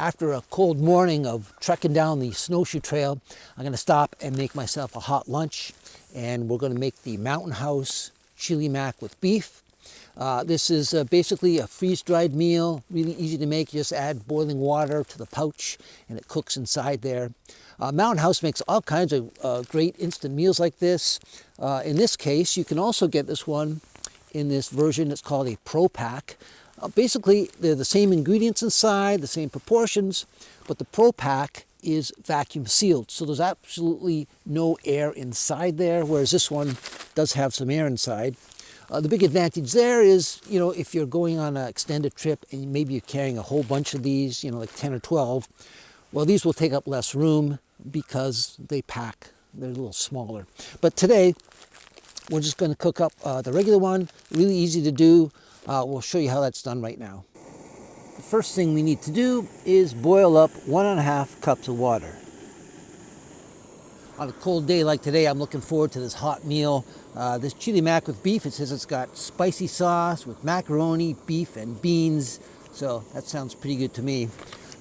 after a cold morning of trekking down the snowshoe trail, I'm going to stop and make myself a hot lunch. And we're going to make the Mountain House chili mac with beef. This is basically a freeze-dried meal, really easy to make. You just add boiling water to the pouch and it cooks inside there. Mountain House makes all kinds of great instant meals like this. In this case, you can also get this one in this version. It's called a Pro Pack. Basically, they're the same ingredients inside, the same proportions, but the Pro Pack is vacuum sealed, so there's absolutely no air inside there, whereas this one does have some air inside. The big advantage there is, if you're going on an extended trip and maybe you're carrying a whole bunch of these, like 10 or 12, well, these will take up less room because they pack. They're a little smaller. But today, we're just going to cook up the regular one. Really easy to do. We'll show you how that's done right now. The first thing we need to do is boil up 1.5 cups of water. On a cold day like today, I'm looking forward to this hot meal. This chili mac with beef, it says it's got spicy sauce with macaroni, beef, and beans. So that sounds pretty good to me.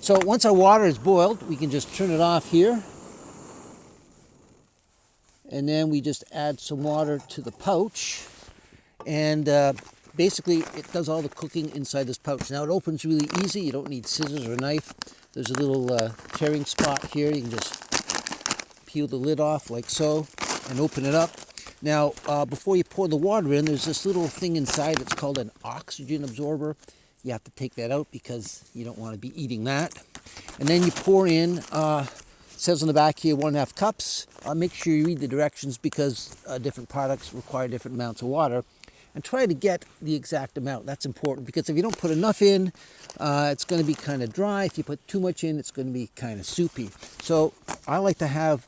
So once our water is boiled, we can just turn it off here. And then we just add some water to the pouch. And basically, it does all the cooking inside this pouch. Now, it opens really easy. You don't need scissors or a knife. There's a little tearing spot here. You can just peel the lid off like so and open it up. Now, before you pour the water in, there's this little thing inside. It's called an oxygen absorber. You have to take that out because you don't want to be eating that. And then you pour in, it says on the back here, 1.5 cups. Make sure you read the directions because different products require different amounts of water. And try to get the exact amount. That's important because if you don't put enough in, it's going to be kind of dry. If you put too much in, it's going to be kind of soupy. So I like to have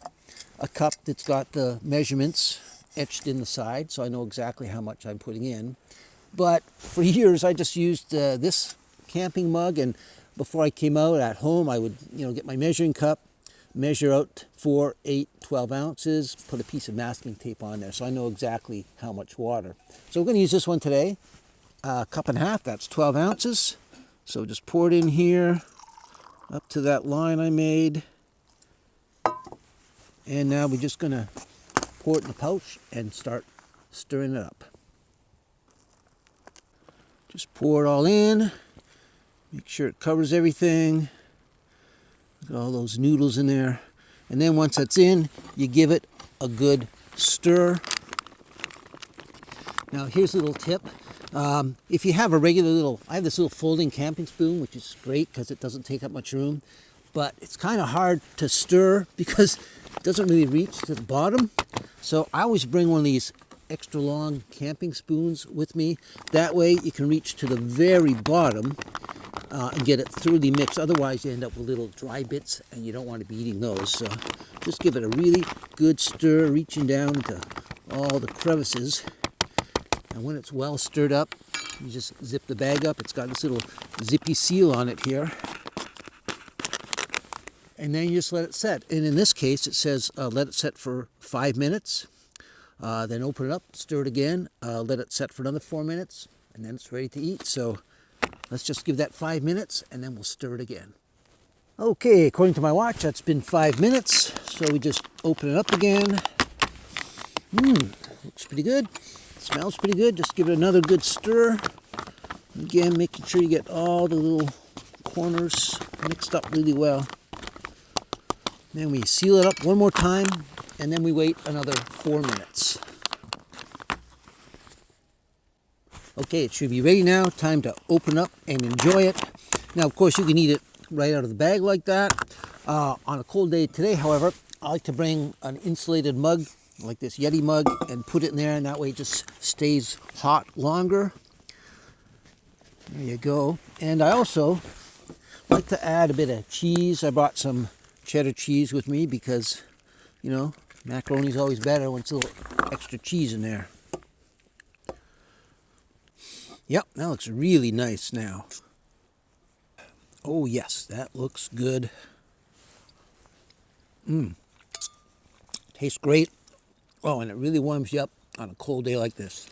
a cup that's got the measurements etched in the side so I know exactly how much I'm putting in. But for years I just used this camping mug, and before I came out at home I would get my measuring cup, measure out 4, 8, 12 ounces, put a piece of masking tape on there so I know exactly how much water. So we're going to use this one today, 1.5 cups, that's 12 ounces. So just pour it in here, up to that line I made. And now we're just going to pour it in the pouch and start stirring it up. Just pour it all in, make sure it covers everything. Got all those noodles in there. And then once that's in, you give it a good stir. Now here's a little tip. If you have a regular I have this little folding camping spoon, which is great because it doesn't take up much room, but it's kind of hard to stir because it doesn't really reach to the bottom. So I always bring one of these extra long camping spoons with me. That way you can reach to the very bottom and get it thoroughly mixed. Otherwise you end up with little dry bits and you don't want to be eating those. So just give it a really good stir, reaching down into all the crevices. And when it's well stirred up, you just zip the bag up. It's got this little zippy seal on it here. And then you just let it set. And in this case, it says let it set for 5 minutes. Then open it up, stir it again, let it set for another 4 minutes, and then it's ready to eat. So let's just give that 5 minutes, and then we'll stir it again. Okay, according to my watch, that's been 5 minutes. So we just open it up again. Looks pretty good. Smells pretty good. Just give it another good stir. Again, making sure you get all the little corners mixed up really well. Then we seal it up one more time, and then we wait another 4 minutes. Okay, it should be ready now. Time to open up and enjoy it. Now, of course, you can eat it right out of the bag like that. On a cold day today, however, I like to bring an insulated mug, like this Yeti mug, and put it in there, and that way it just stays hot longer. There you go. And I also like to add a bit of cheese. I brought some cheddar cheese with me because, macaroni's always better when it's a little extra cheese in there. Yep, that looks really nice now. Oh yes, that looks good. Tastes great. Oh, and it really warms you up on a cold day like this.